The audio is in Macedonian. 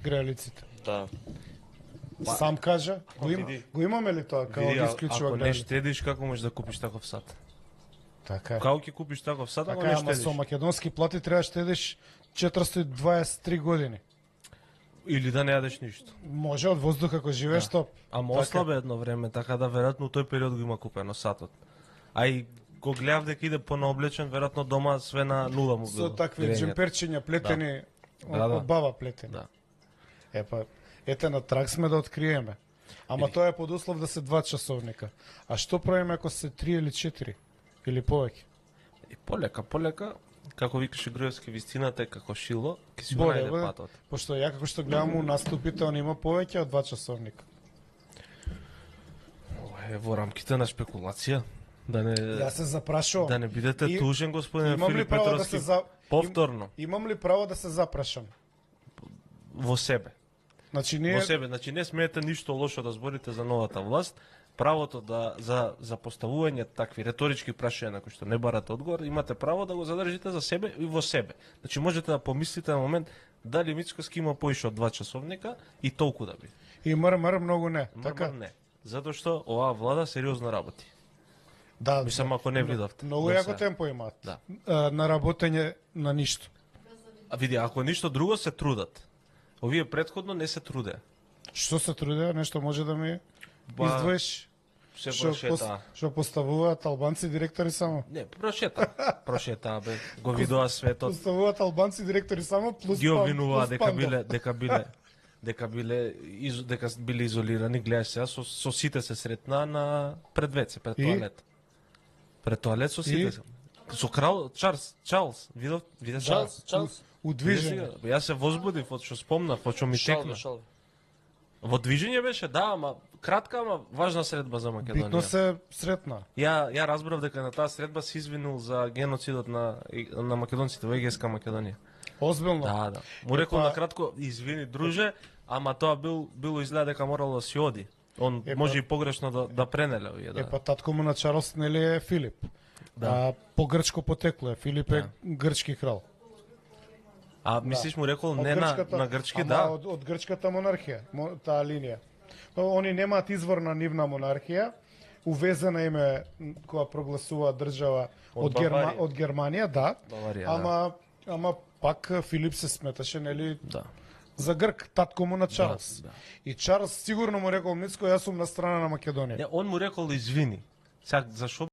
греалиците. Да. Сам кажа, види. го имаме ли тоа како Види, ги исклучува ако не греалиците? штедиш, како можеш да купиш таков сад? Така е. Како ќе купиш таков сад, ако Така е, не ама со штедиш? македонски плати треба штедиш 423 години. Или да не јадеш ништо. Може од воздуха кој живееш топ. Ама Така. ослабе едно време, така да веројатно у тој период го има купено сатот. А и го гледав дека иде понаоблечен, веројатно дома све на нула му било. Со такви грејењето. джемперчиња плетени Да, да. од баба плетени. Да. Епа, ете на трак сме да откриеме. Ама тоа е под услов да се 2 часовника. А што правиме ако се 3 или 4? Или повеќе? И полека, како викаше Груевски, вистината е како шило, ќе си го Боле, најде бе. патот. Пошто ја како што гледам у наступите, он има повеќе од 2 часовника. Ова е во рамките на спекулација. Да не, Ја се запрашувам. да не бидете И- тужен, господине Имам ли Филип право да Петровски. се за... Повторно, Имам ли право да се запрашам? во себе. Значи ние Во себе, значи не смеете ништо лошо да зборите за новата власт. Правото за поставување такви реторички прашања на кои што не барате одговор, имате право да го задржите за себе и во себе. Значи можете да помислите на момент дали Мицкоски има поише од 2 часовника и толку да биде. и МРМР многу не. Така? Не. Затоа што оваа влада сериозно работи. Да, Мислам, ако не видовте. многу до јако сега. темпо имаат. Да. На работење на ништо. А види, ако ништо друго се трудат. Овие претходно не се труде. Што се трудеа, нешто може да ми Ба, издвоиш? Се Што прошета. што поставуваат албанци директори само? Не, прошета, бе. Го видоа светот. Поставуваат албанци директори само плюс Ги обвинуваа дека пандов. дека биле изолирани, гледаш сега со сите се сретна на пред веце, пред И? тоалет. Пред тоалет со сите. И? се. Со крал Чарлс, виде Чарлс. У движење. Јас се возбудив од што спомнав, од што ми текна. Во движење беше, да, ама кратка, ама важна средба за Македонија. Битно се сретна. Ја разбрав дека на таа средба се извинил за геноцидот на македонците во Егејска Македонија. Озбилно. Да. Му рекол Епа- на кратко, извини друже, ама тоа било изгледа дека морало да си оди. Он Епа- може и погрешно да пренеле овие, да. Епа татко му на Чарлс нели е Филип. Да. А по грчко потекло е. Филип е грчки крал. А мислиш му рекол Од не грчката- на грчки, ама да. од грчката монархија, таа линија. Они немаат извор на нивна монархија, увезена им е кога прогласува држава Од од Германија, да. Баварија, Ама пак Филип се сметаше нели Да. за Грк, татко му на Чарлс. Да. И Чарлс сигурно му рекол Мицко, јас сум на страна на Македонија. Не, он му рекол извини. Сега зашо